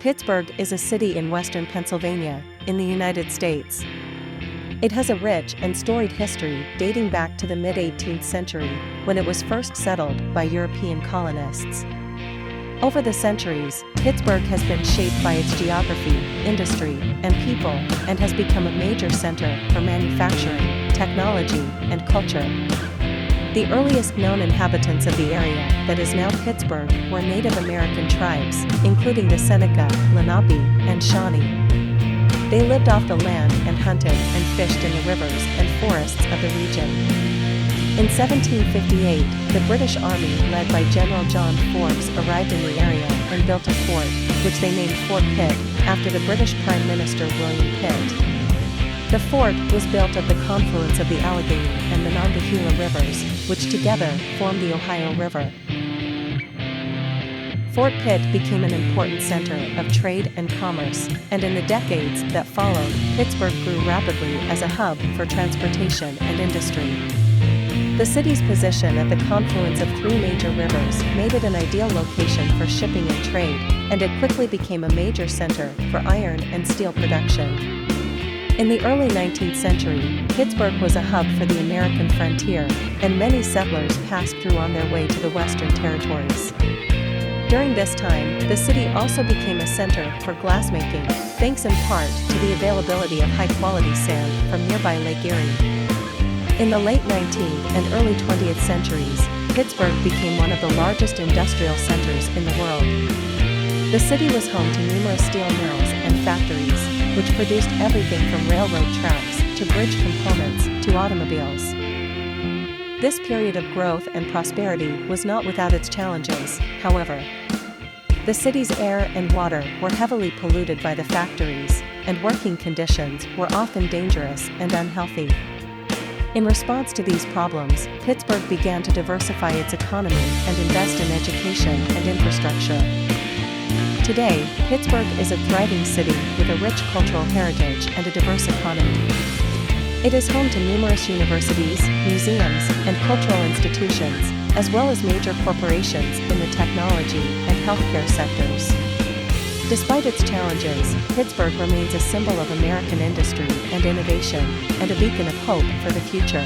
Pittsburgh is a city in western Pennsylvania, in the United States. It has a rich and storied history dating back to the mid-18th century, when it was first settled by European colonists. Over the centuries, Pittsburgh has been shaped by its geography, industry, and people, and has become a major center for manufacturing, technology, and culture. The earliest known inhabitants of the area that is now Pittsburgh were Native American tribes, including the Seneca, Lenape, and Shawnee. They lived off the land and hunted and fished in the rivers and forests of the region. In 1758, the British Army led by General John Forbes arrived in the area and built a fort, which they named Fort Pitt, after the British Prime Minister William Pitt. The fort was built at the confluence of the Allegheny and Monongahela rivers, which together form the Ohio River. Fort Pitt became an important center of trade and commerce, and in the decades that followed, Pittsburgh grew rapidly as a hub for transportation and industry. The city's position at the confluence of three major rivers made it an ideal location for shipping and trade, and it quickly became a major center for iron and steel production. In the early 19th century, Pittsburgh was a hub for the American frontier, and many settlers passed through on their way to the Western Territories. During this time, the city also became a center for glassmaking, thanks in part to the availability of high-quality sand from nearby Lake Erie. In the late 19th and early 20th centuries, Pittsburgh became one of the largest industrial centers in the world. The city was home to numerous steel mills and factories, which produced everything from railroad tracks to bridge components to automobiles. This period of growth and prosperity was not without its challenges, however. The city's air and water were heavily polluted by the factories, and working conditions were often dangerous and unhealthy. In response to these problems, Pittsburgh began to diversify its economy and invest in education and infrastructure. Today, Pittsburgh is a thriving city with a rich cultural heritage and a diverse economy. It is home to numerous universities, museums, and cultural institutions, as well as major corporations in the technology and healthcare sectors. Despite its challenges, Pittsburgh remains a symbol of American industry and innovation, and a beacon of hope for the future.